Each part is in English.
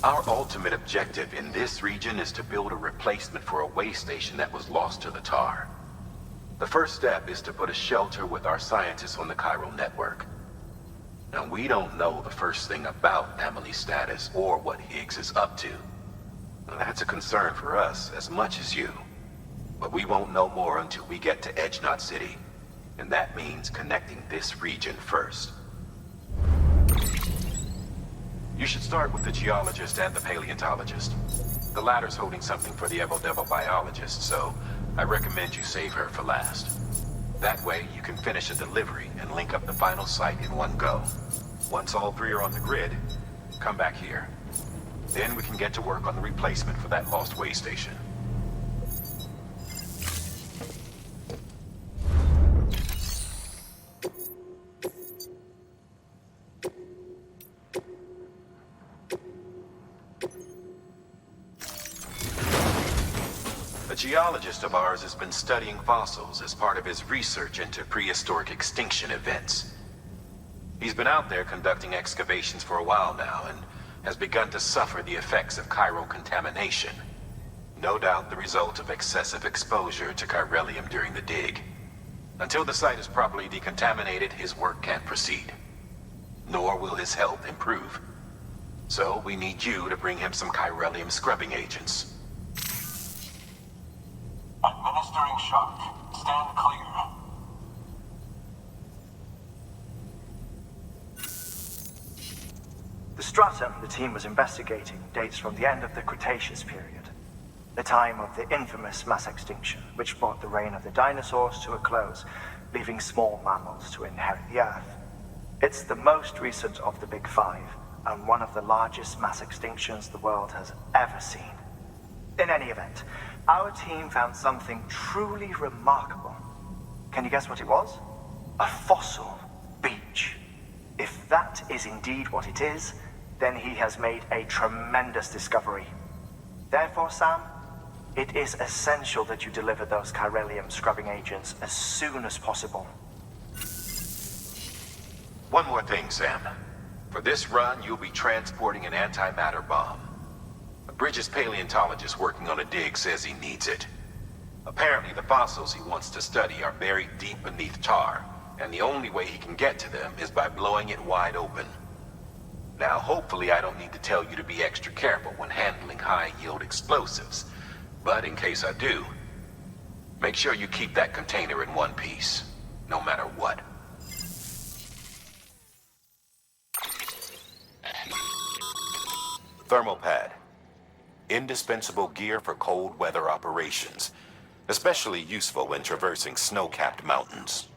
Our ultimate objective in this region is to build a replacement for a way station that was lost to the tar. The first step is to put a shelter with our scientists on the chiral network. Now, we don't know the first thing about Emily's status or what Higgs is up to. Now, that's a concern for us as much as you. But we won't know more until we get to Edge Knot City. And that means connecting this region first. You should start with the geologist and the paleontologist. The latter's holding something for the Evo biologist, so I recommend you save her for last. That way, you can finish a delivery and link up the final site in one go. Once all three are on the grid, come back here. Then we can get to work on the replacement for that lost way station. A geologist of ours has been studying fossils as part of his research into prehistoric extinction events. He's been out there conducting excavations for a while now and has begun to suffer the effects of chiral contamination. No doubt the result of excessive exposure to chiralium during the dig. Until the site is properly decontaminated, his work can't proceed. Nor will his health improve. So we need you to bring him some chiralium scrubbing agents. Administering shock. Stand clear. The stratum the team was investigating dates from the end of the Cretaceous period, the time of the infamous mass extinction, which brought the reign of the dinosaurs to a close, leaving small mammals to inherit the Earth. It's the most recent of the Big Five, and one of the largest mass extinctions the world has ever seen. In any event, our team found something truly remarkable. Can you guess what it was? A fossil beach. If that is indeed what it is, then he has made a tremendous discovery. Therefore, Sam, it is essential that you deliver those chiralium scrubbing agents as soon as possible. One more thing, Sam. For this run, you'll be transporting an antimatter bomb. Bridges' paleontologist working on a dig says he needs it. Apparently, the fossils he wants to study are buried deep beneath tar, and the only way he can get to them is by blowing it wide open. Now, hopefully I don't need to tell you to be extra careful when handling high-yield explosives, but in case I do, make sure you keep that container in one piece, no matter what. Thermal pad. Indispensable gear for cold weather operations, especially useful when traversing snow-capped mountains.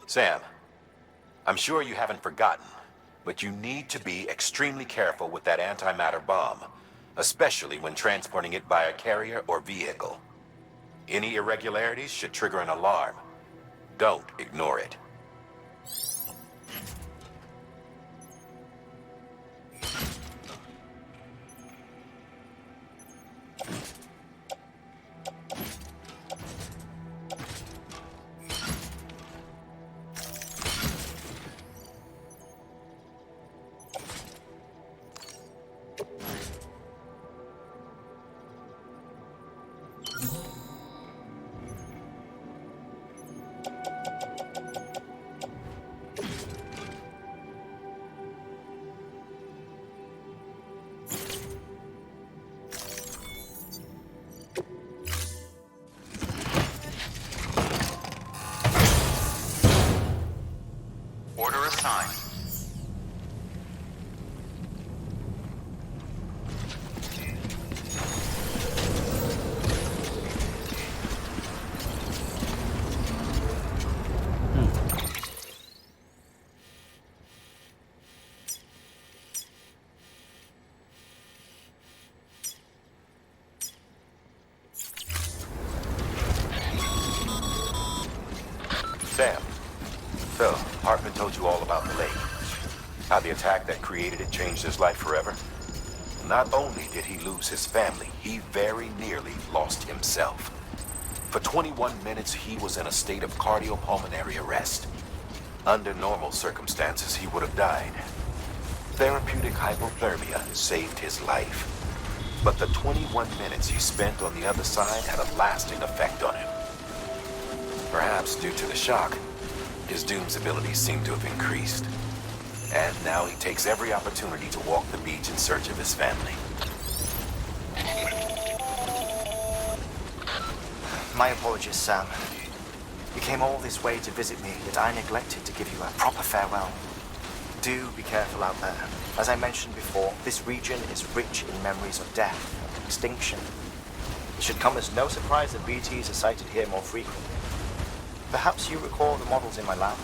Sam, I'm sure you haven't forgotten, but you need to be extremely careful with that antimatter bomb, especially when transporting it by a carrier or vehicle. Any irregularities should trigger an alarm. Don't ignore it. Order assigned. Sam, so Hartman told you all about the lake. How the attack that created it changed his life forever? Not only did he lose his family, he very nearly lost himself. For 21 minutes, he was in a state of cardiopulmonary arrest. Under normal circumstances, he would have died. Therapeutic hypothermia saved his life. But the 21 minutes he spent on the other side had a lasting effect on him. Perhaps due to the shock, his Doom's abilities seem to have increased. And now he takes every opportunity to walk the beach in search of his family. My apologies, Sam. You came all this way to visit me, yet I neglected to give you a proper farewell. Do be careful out there. As I mentioned before, this region is rich in memories of death and extinction. It should come as no surprise that BTs are sighted here more frequently. Perhaps you recall the models in my lab?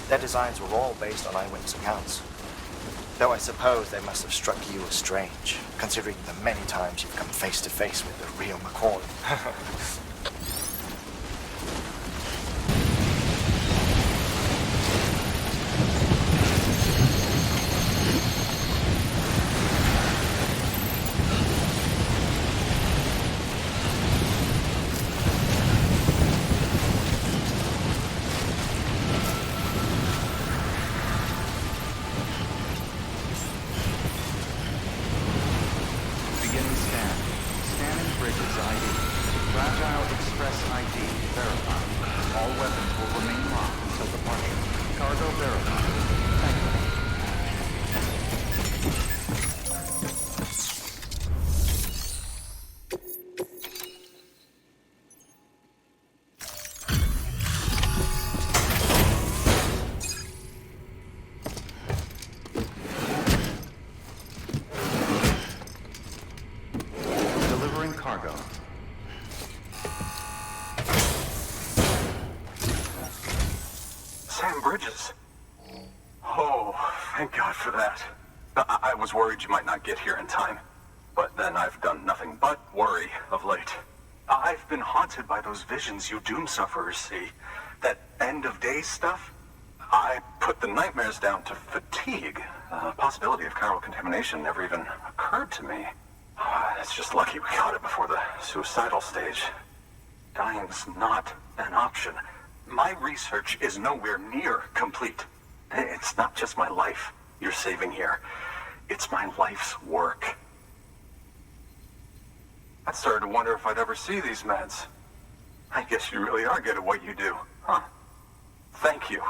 Their designs were all based on eyewitness accounts. Though I suppose they must have struck you as strange, considering the many times you've come face to face with the real McCoy. I was worried you might not get here in time, but then I've done nothing but worry of late. I've been haunted by those visions you Doom sufferers see. That end-of-day stuff? I put the nightmares down to fatigue. The possibility of chiral contamination never even occurred to me. It's just lucky we got it before the suicidal stage. Dying's not an option. My research is nowhere near complete. It's not just my life you're saving here. It's my life's work. I started to wonder if I'd ever see these meds. I guess you really are good at what you do, huh? Thank you.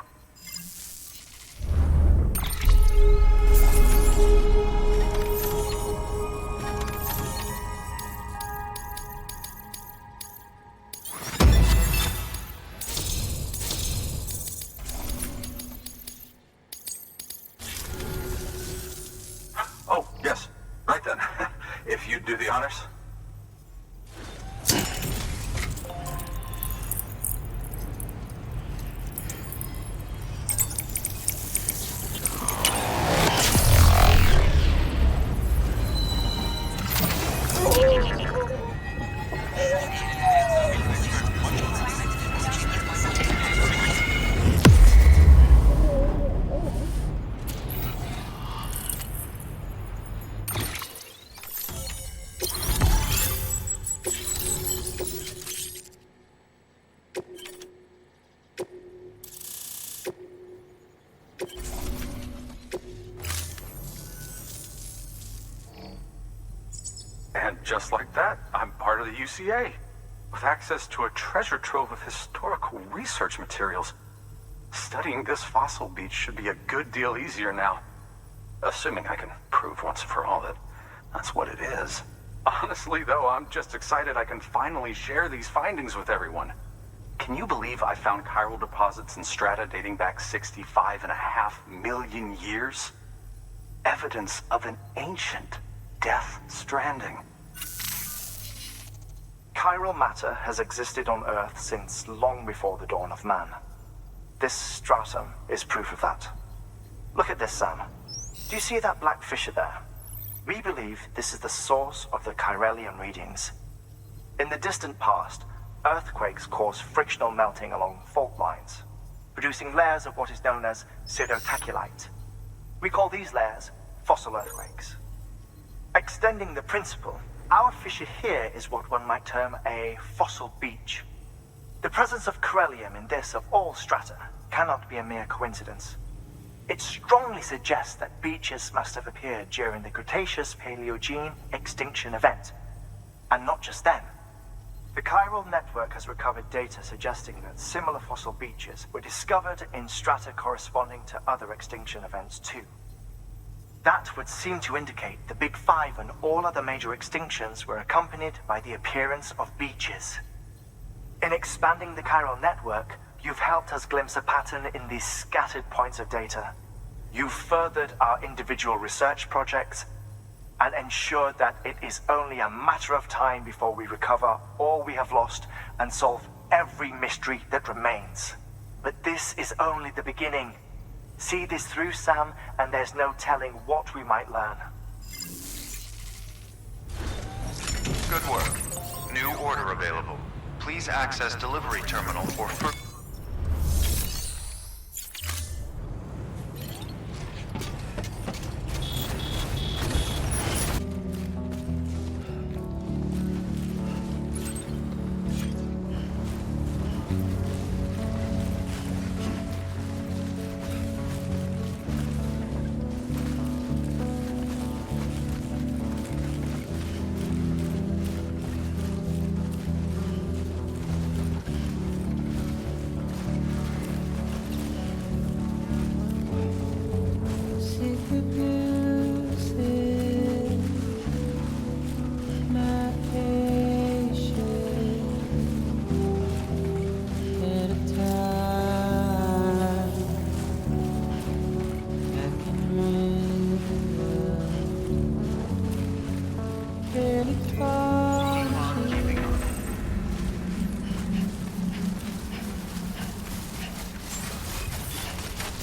Oh, yes. Right then. If you'd do the honors. And just like that, I'm part of the UCA, with access to a treasure trove of historical research materials. Studying this fossil beach should be a good deal easier now. Assuming I can prove once and for all that that's what it is. Honestly, though, I'm just excited I can finally share these findings with everyone. Can you believe I found chiral deposits in strata dating back 65.5 million years? Evidence of an ancient Death Stranding. Chiral matter has existed on Earth since long before the dawn of man. This stratum is proof of that. Look at this, Sam. Do you see that black fissure there? We believe this is the source of the Chiralian readings. In the distant past, earthquakes cause frictional melting along fault lines, producing layers of what is known as pseudotachylite. We call these layers fossil earthquakes. Extending the principle, our fissure here is what one might term a fossil beach. The presence of corellium in this of all strata cannot be a mere coincidence. It strongly suggests that beaches must have appeared during the Cretaceous-Paleogene extinction event. And not just then. The chiral network has recovered data suggesting that similar fossil beaches were discovered in strata corresponding to other extinction events too. That would seem to indicate the Big Five and all other major extinctions were accompanied by the appearance of beaches. In expanding the chiral network, you've helped us glimpse a pattern in these scattered points of data. You've furthered our individual research projects and ensured that it is only a matter of time before we recover all we have lost and solve every mystery that remains. But this is only the beginning. See this through, Sam, and there's no telling what we might learn. Good work. New order available. Please access delivery terminal or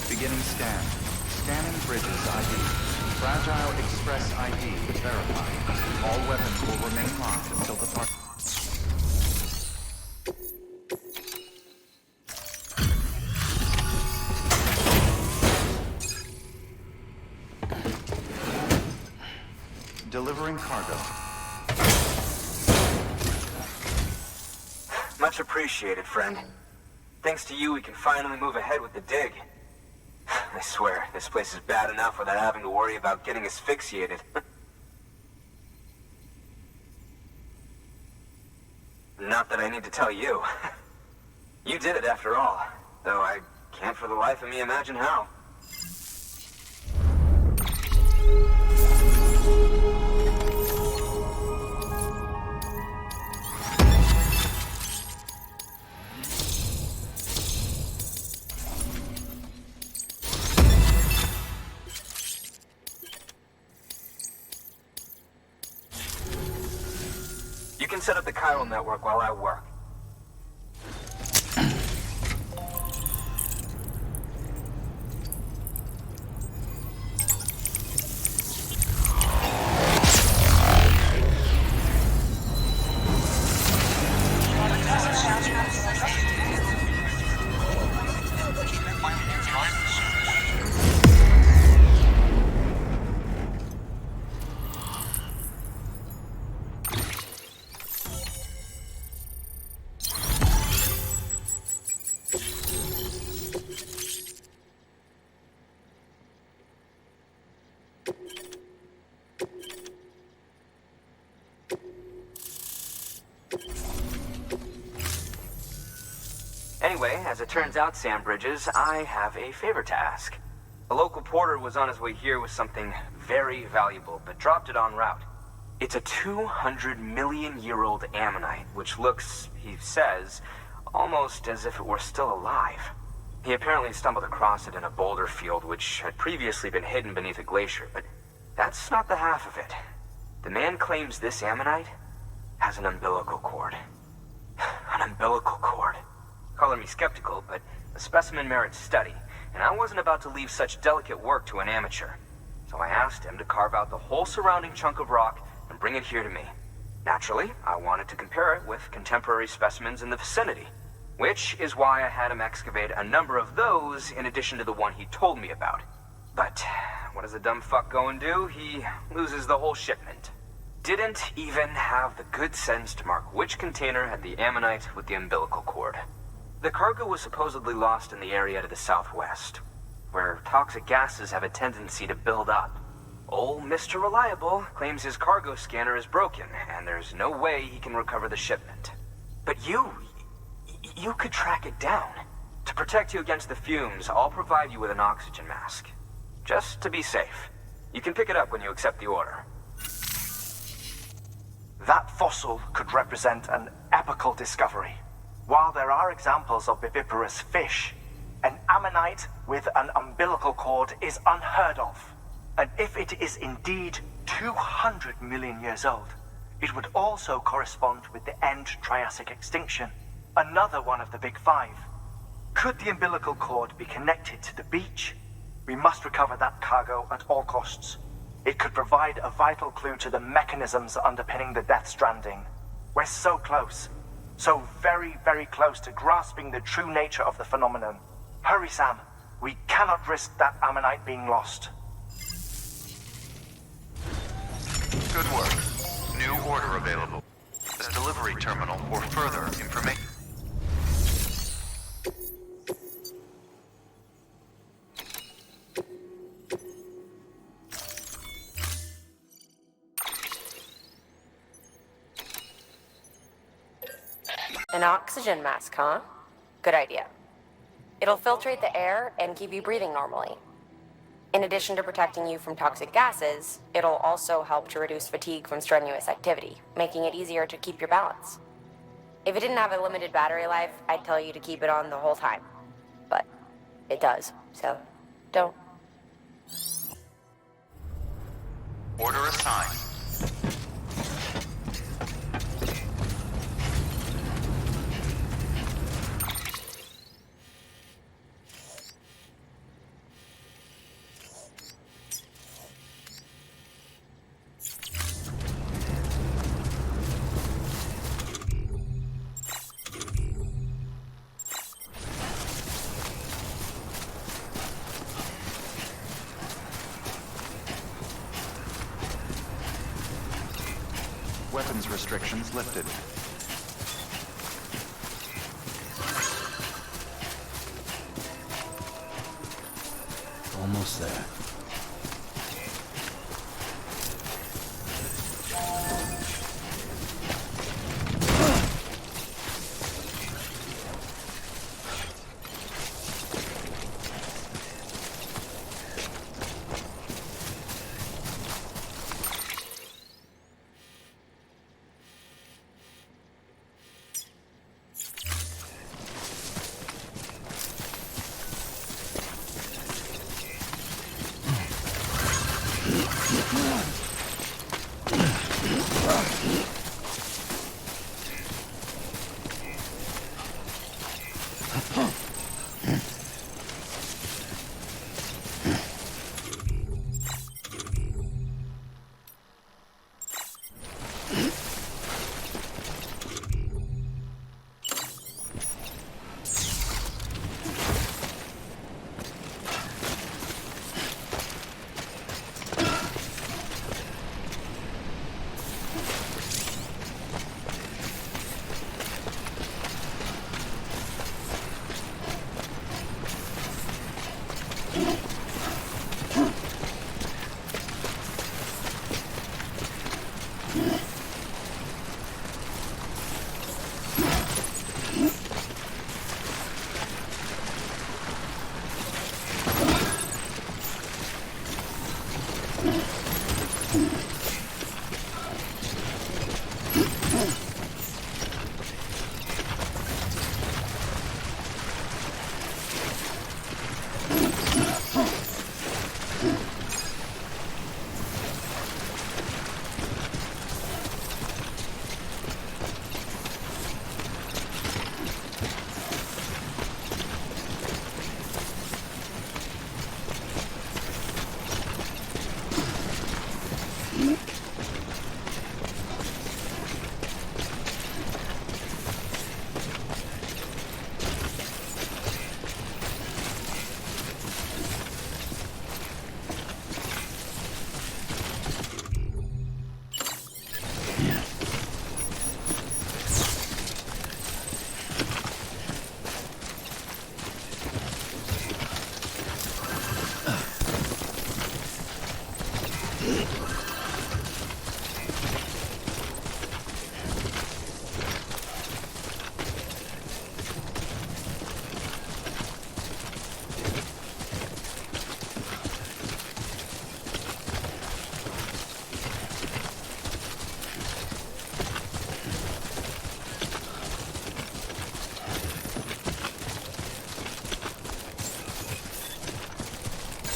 beginning scan. Scanning bridges ID. Fragile Express ID verified. All weapons will remain locked until the part. Delivering cargo. Much appreciated, friend. Thanks to you, we can finally move ahead with the dig. I swear, this place is bad enough without having to worry about getting asphyxiated. Not that I need to tell you. You did it after all, though I can't for the life of me imagine how. You can set up the chiral network while I work. Anyway, as it turns out, Sam Bridges, I have a favor to ask. A local porter was on his way here with something very valuable, but dropped it en route. It's a 200-million-year-old ammonite, which looks, he says, almost as if it were still alive. He apparently stumbled across it in a boulder field which had previously been hidden beneath a glacier, but that's not the half of it. The man claims this ammonite has an umbilical cord. An umbilical cord. Color me skeptical, but the specimen merits study, and I wasn't about to leave such delicate work to an amateur. So I asked him to carve out the whole surrounding chunk of rock and bring it here to me. Naturally, I wanted to compare it with contemporary specimens in the vicinity, which is why I had him excavate a number of those in addition to the one he told me about. But what does the dumb fuck go and do? He loses the whole shipment. Didn't even have the good sense to mark which container had the ammonite with the umbilical cord. The cargo was supposedly lost in the area to the southwest, where toxic gases have a tendency to build up. Old Mr. Reliable claims his cargo scanner is broken, and there's no way he can recover the shipment. But you could track it down. To protect you against the fumes, I'll provide you with an oxygen mask. Just to be safe. You can pick it up when you accept the order. That fossil could represent an epical discovery. While there are examples of viviparous fish, an ammonite with an umbilical cord is unheard of. And if it is indeed 200 million years old, it would also correspond with the end Triassic extinction, another one of the big five. Could the umbilical cord be connected to the beach? We must recover that cargo at all costs. It could provide a vital clue to the mechanisms underpinning the Death Stranding. We're so close. So very, very close to grasping the true nature of the phenomenon. Hurry, Sam. We cannot risk that ammonite being lost. Good work. New order available. This delivery terminal for further information. An oxygen mask, huh? Good idea. It'll filtrate the air and keep you breathing normally. In addition to protecting you from toxic gases, it'll also help to reduce fatigue from strenuous activity, making it easier to keep your balance. If it didn't have a limited battery life, I'd tell you to keep it on the whole time. But it does, so don't. Order assigned. Weapons restrictions lifted. Almost there.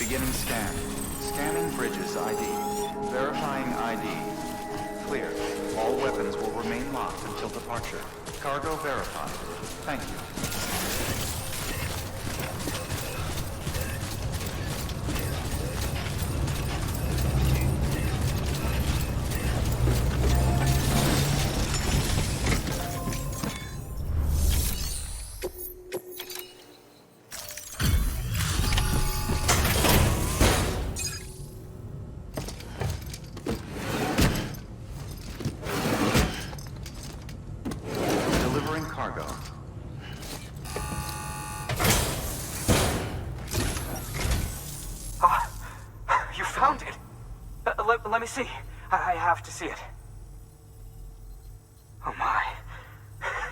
Beginning scan. Scanning bridges ID. Verifying ID. Clear. All weapons will remain locked until departure. Cargo verified. Thank you. Cargo. You found it. Let me see. I have to see it. Oh my.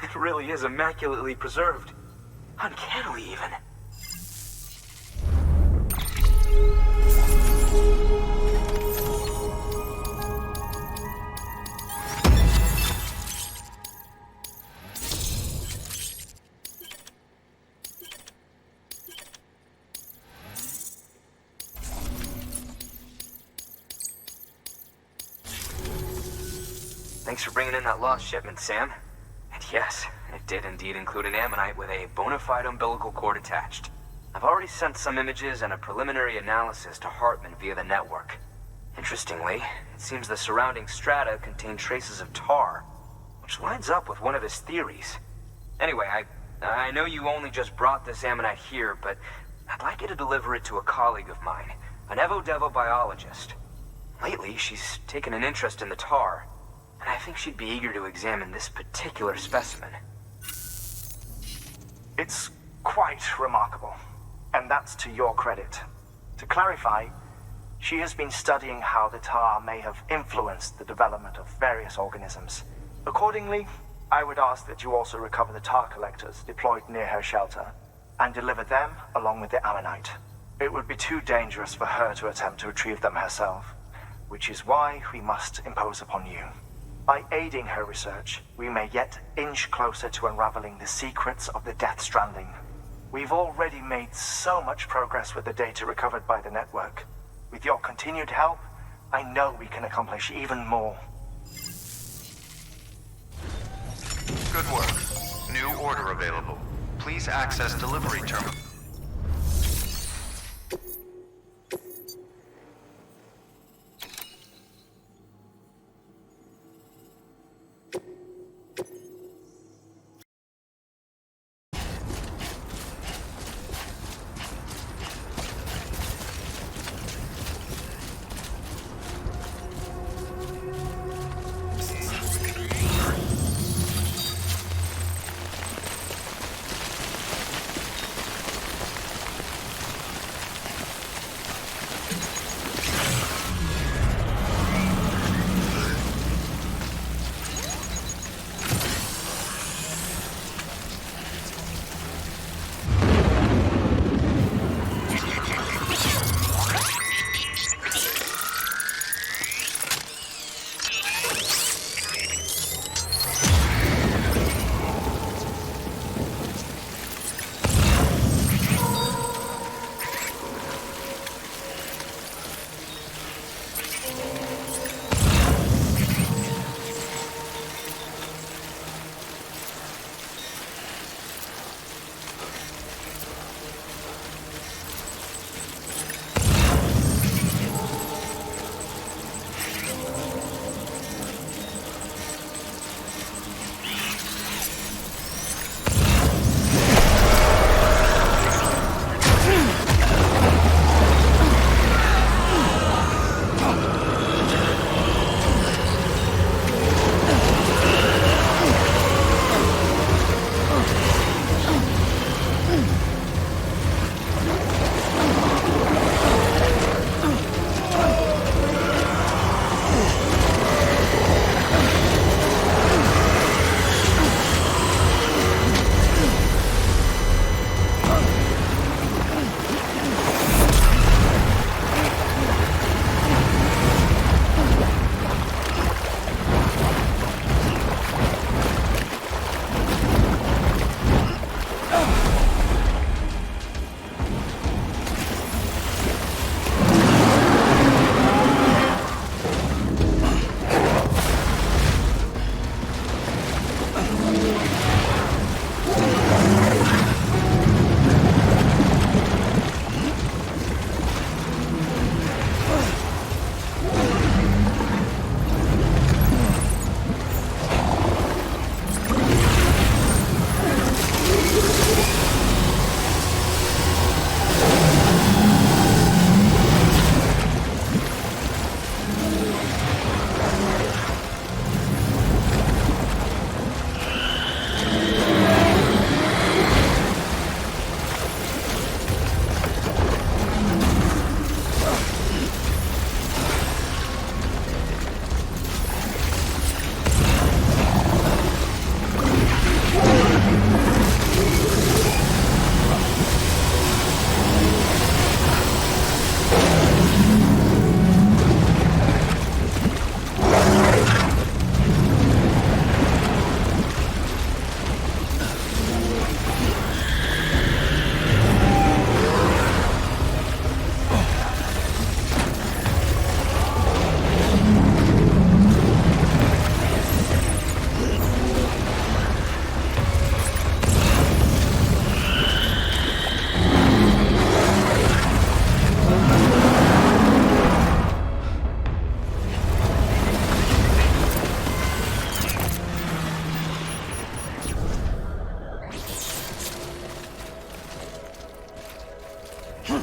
It really is immaculately preserved. Uncannily even. Thanks for bringing in that lost shipment, Sam. And yes, it did indeed include an ammonite with a bona fide umbilical cord attached. I've already sent some images and a preliminary analysis to Hartman via the network. Interestingly, it seems the surrounding strata contain traces of tar, which lines up with one of his theories. Anyway, I know you only just brought this ammonite here, but I'd like you to deliver it to a colleague of mine, an Evo-Devo biologist. Lately, she's taken an interest in the tar, and I think she'd be eager to examine this particular specimen. It's quite remarkable, and that's to your credit. To clarify, she has been studying how the tar may have influenced the development of various organisms. Accordingly, I would ask that you also recover the tar collectors deployed near her shelter, and deliver them along with the ammonite. It would be too dangerous for her to attempt to retrieve them herself, which is why we must impose upon you. By aiding her research, we may yet inch closer to unraveling the secrets of the Death Stranding. We've already made so much progress with the data recovered by the network. With your continued help, I know we can accomplish even more. Good work. New order available. Please access delivery terminal. Blue.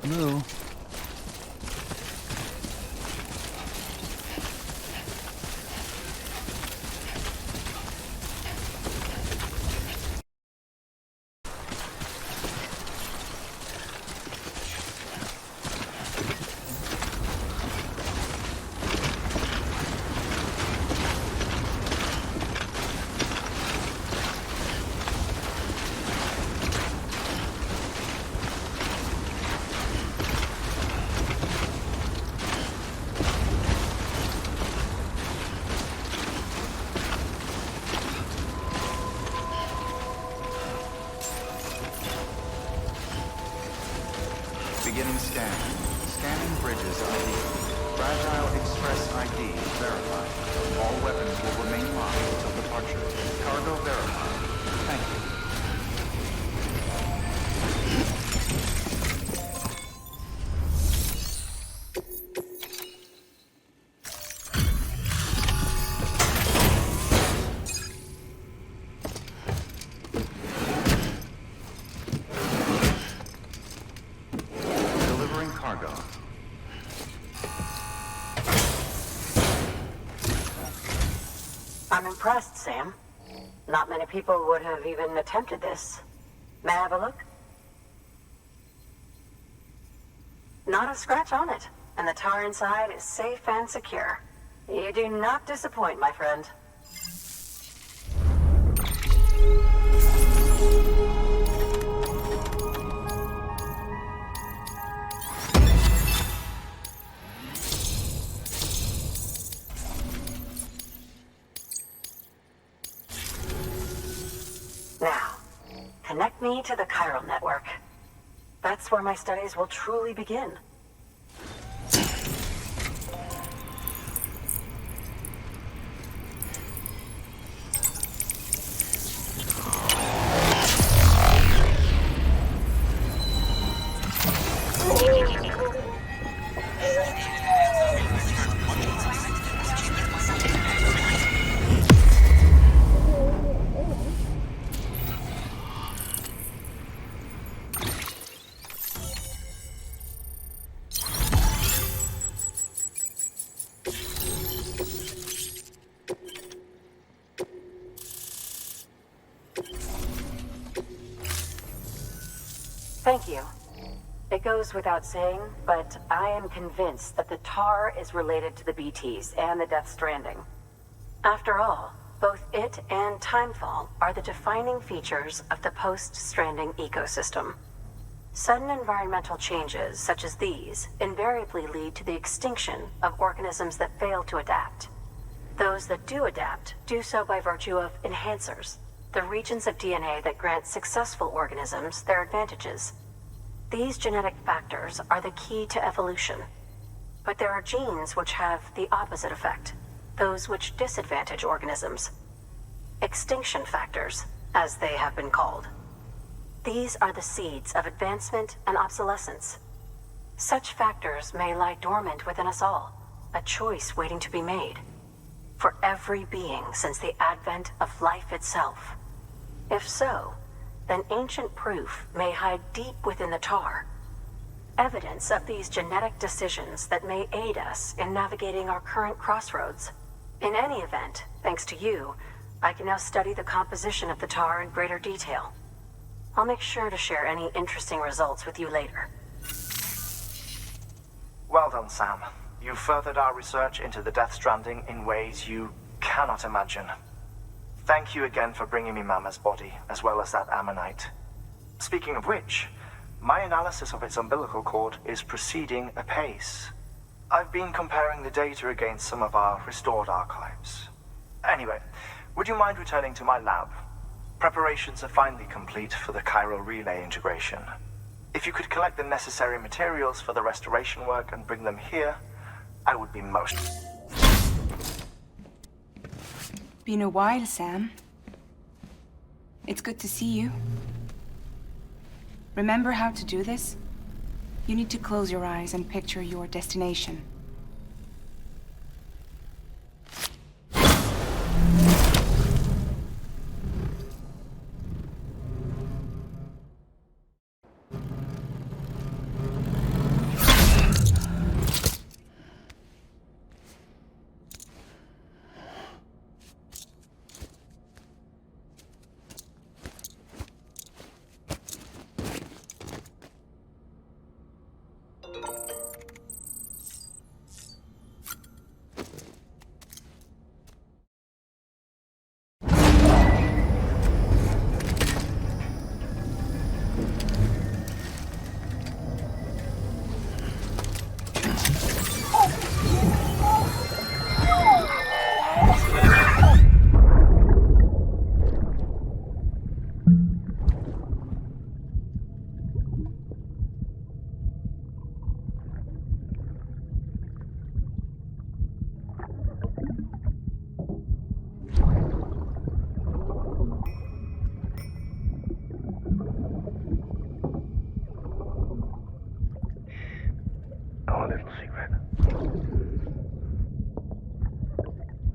Blue. Beginning scan. Scanning bridges ID. Fragile Express ID verified. All weapons will remain locked until departure. Cargo verified. Thank you. Cargo. I'm impressed, Sam. Not many people would have even attempted this. May I have a look? Not a scratch on it, and the tar inside is safe and secure. You do not disappoint, my friend. Now, connect me to the chiral network. That's where my studies will truly begin. Thank you. It goes without saying, but I am convinced that the tar is related to the BTs and the Death Stranding. After all, both it and Timefall are the defining features of the post-Stranding ecosystem. Sudden environmental changes such as these invariably lead to the extinction of organisms that fail to adapt. Those that do adapt do so by virtue of enhancers, the regions of DNA that grant successful organisms their advantages. These genetic factors are the key to evolution. But there are genes which have the opposite effect. those which disadvantage organisms. Extinction factors, as they have been called. These are the seeds of advancement and obsolescence. Such factors may lie dormant within us all, a choice waiting to be made. For every being since the advent of life itself. If so, then ancient proof may hide deep within the tar. Evidence of these genetic decisions that may aid us in navigating our current crossroads. In any event, thanks to you, I can now study the composition of the tar in greater detail. I'll make sure to share any interesting results with you later. Well done, Sam. You furthered our research into the Death Stranding in ways you cannot imagine. Thank you again for bringing me Mama's body, as well as that ammonite. Speaking of which, my analysis of its umbilical cord is proceeding apace. I've been comparing the data against some of our restored archives. Anyway, would you mind returning to my lab? Preparations are finally complete for the chiral relay integration. If you could collect the necessary materials for the restoration work and bring them here, I would be most... Been a while, Sam. It's good to see you. Remember how to do this? You need to close your eyes and picture your destination.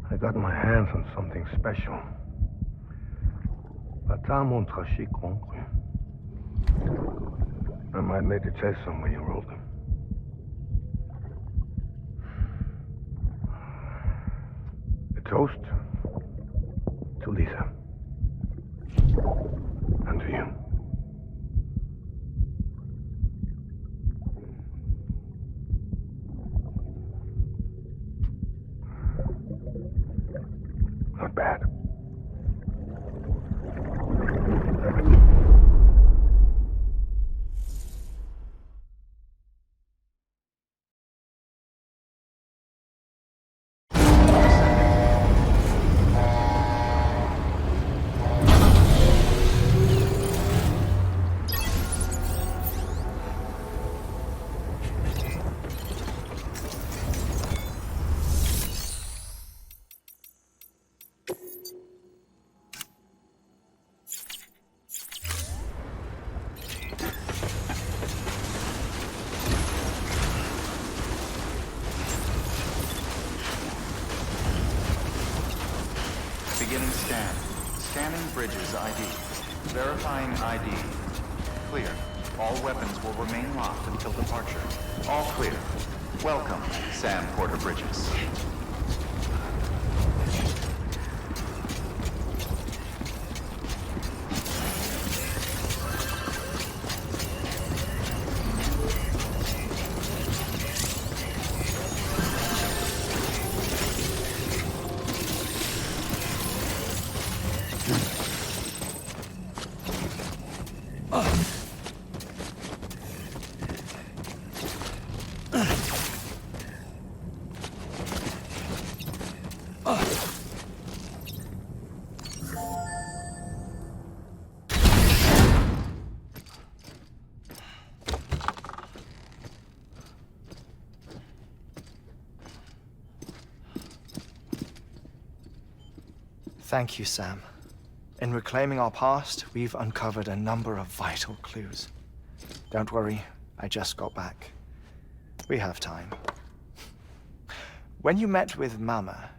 I got my hands on something special. Pata montrachy concru. I might later taste some when you roll them. A toast to Lisa. And to you. Not bad. Beginning scan. Scanning bridges ID. Verifying ID. Clear. All weapons will remain locked until departure. All clear. Welcome, Sam Porter Bridges. Thank you, Sam. In reclaiming our past, we've uncovered a number of vital clues. Don't worry, I just got back. We have time. When you met with Mama,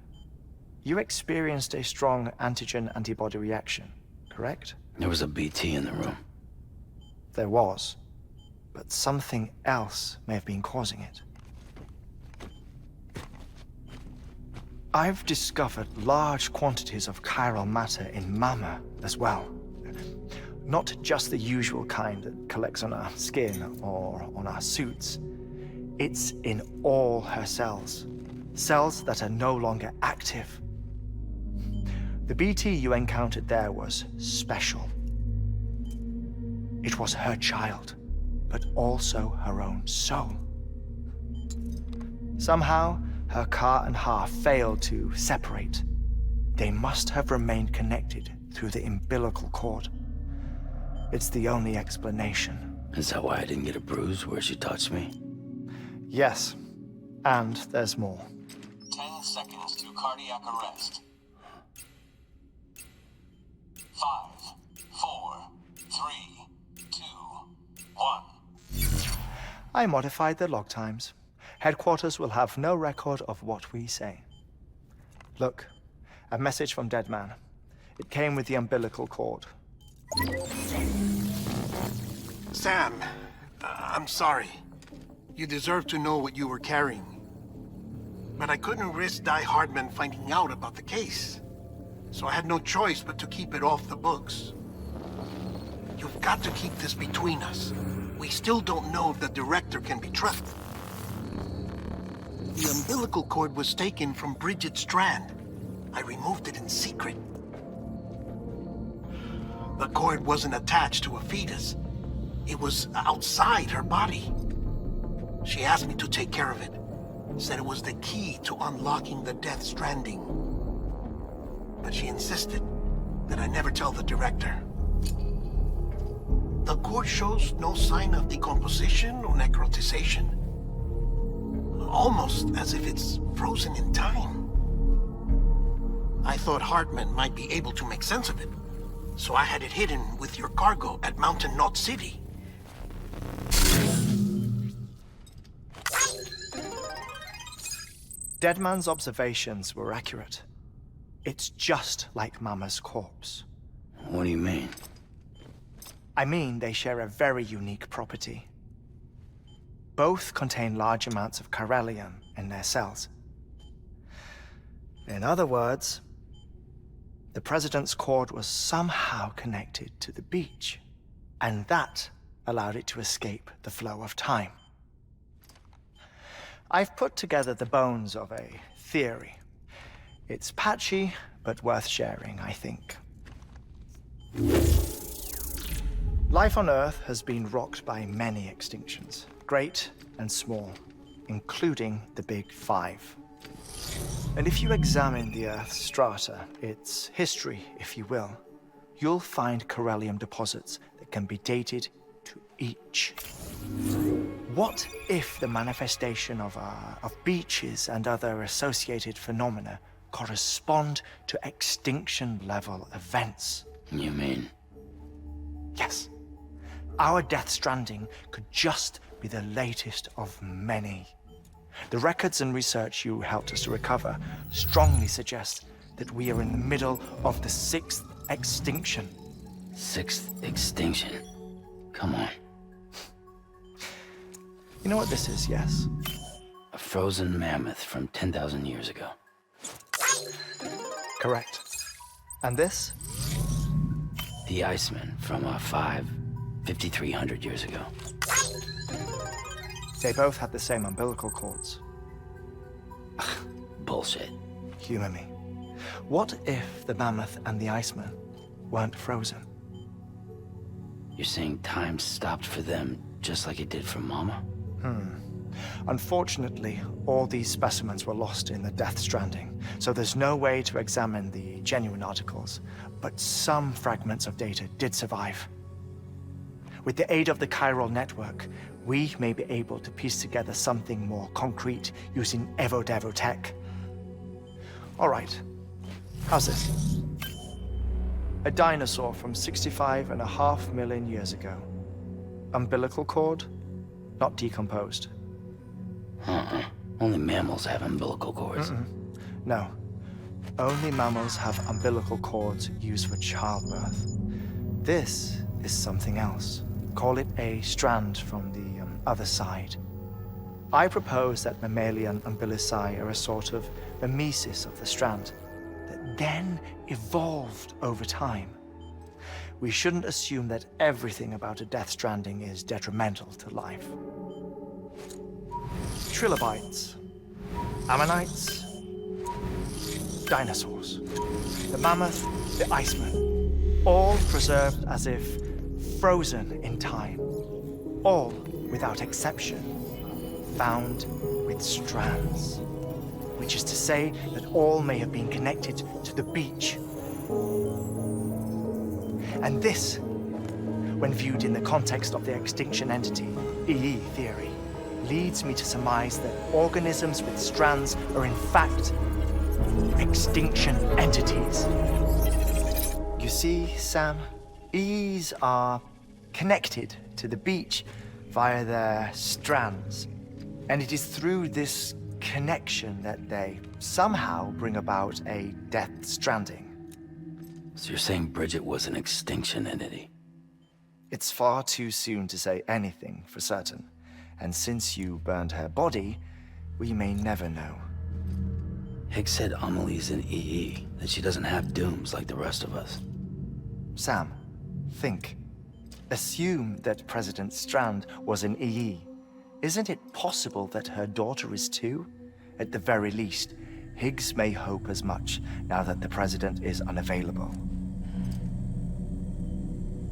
you experienced a strong antigen-antibody reaction, correct? There was a BT in the room. There was, but something else may have been causing it. I've discovered large quantities of chiral matter in Mama as well. Not just the usual kind that collects on our skin or on our suits. It's in all her cells. Cells that are no longer active. The BT you encountered there was special. It was her child, but also her own soul. Somehow, her car and half failed to separate. They must have remained connected through the umbilical cord. It's the only explanation. Is that why I didn't get a bruise where she touched me? Yes, and there's more. 10 seconds to cardiac arrest. 5, 4, 3, 2, 1. I modified the log times. Headquarters will have no record of what we say. Look, a message from Dead Man. It came with the umbilical cord. Sam, I'm sorry. You deserve to know what you were carrying. But I couldn't risk Die Hardman finding out about the case. So I had no choice but to keep it off the books. You've got to keep this between us. We still don't know if the director can be trusted. The umbilical cord was taken from Bridget Strand. I removed it in secret. The cord wasn't attached to a fetus. It was outside her body. She asked me to take care of it. Said it was the key to unlocking the Death Stranding. But she insisted that I never tell the director. The cord shows no sign of decomposition or necrotization. Almost as if it's frozen in time. I thought Hartman might be able to make sense of it, so I had it hidden with your cargo at Mountain Knot City. Deadman's observations were accurate. It's just like Mama's corpse. What do you mean? I mean, they share a very unique property. Both contain large amounts of chiralium in their cells. In other words, the president's cord was somehow connected to the beach, and that allowed it to escape the flow of time. I've put together the bones of a theory. It's patchy, but worth sharing, I think. Life on Earth has been rocked by many extinctions, great and small, including the Big Five. And if you examine the Earth's strata, its history, if you will, you'll find chiralium deposits that can be dated to each. What if the manifestation of beaches and other associated phenomena correspond to extinction-level events? You mean? Yes. Our Death Stranding could just be the latest of many. The records and research you helped us to recover strongly suggest that we are in the middle of the 6th extinction. 6th extinction? Come on. You know what this is, yes? A frozen mammoth from 10,000 years ago. Correct. And this? The Iceman from 5,300 years ago. They both had the same umbilical cords. Bullshit. Humor me. What if the mammoth and the Iceman weren't frozen? You're saying time stopped for them just like it did for Mama? Unfortunately, all these specimens were lost in the Death Stranding, so there's no way to examine the genuine articles, but some fragments of data did survive. With the aid of the chiral network, we may be able to piece together something more concrete using Evo-Devo tech. All right, how's this? A dinosaur from 65.5 million years ago. Umbilical cord, not decomposed. Only mammals have umbilical cords. No. Only mammals have umbilical cords used for childbirth. This is something else. Call it a strand from the other side. I propose that mammalian umbilici are a sort of mimesis of the strand that then evolved over time. We shouldn't assume that everything about a Death Stranding is detrimental to life. Trilobites, ammonites, dinosaurs, the mammoth, the iceman, all preserved as if frozen in time, all without exception found with strands, which is to say that all may have been connected to the beach. And this, when viewed in the context of the extinction entity, EE theory, leads me to surmise that organisms with strands are in fact extinction entities. You see, Sam, EEs are connected to the beach via their strands. And it is through this connection that they somehow bring about a Death Stranding. So you're saying Bridget was an extinction entity? It's far too soon to say anything for certain. And since you burned her body, we may never know. Higgs said Amelie's an EE, that she doesn't have dooms like the rest of us. Sam, think. Assume that President Strand was an EE. Isn't it possible that her daughter is too? At the very least, Higgs may hope as much now that the president is unavailable.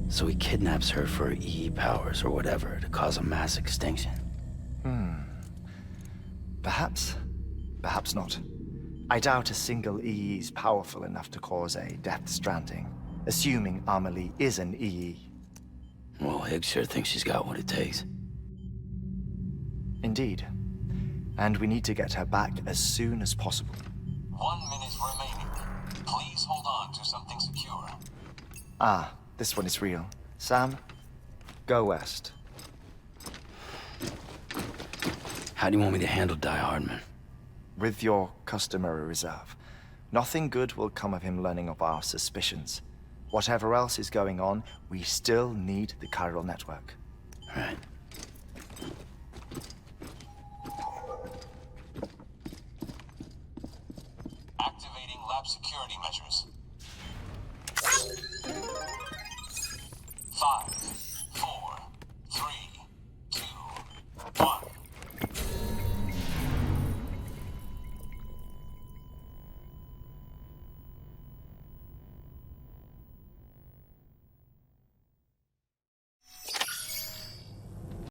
So he kidnaps her for EE powers or whatever to cause a mass extinction. Perhaps. Perhaps not. I doubt a single EE is powerful enough to cause a Death Stranding, assuming Amelie is an EE. Well, Higgs sure thinks she's got what it takes. Indeed. And we need to get her back as soon as possible. 1 minute remaining. Please hold on to something secure. Ah, this one is real. Sam, go west. How do you want me to handle Die Hardman? With your customary reserve. Nothing good will come of him learning of our suspicions. Whatever else is going on, we still need the chiral network. Right. Activating lab security measures.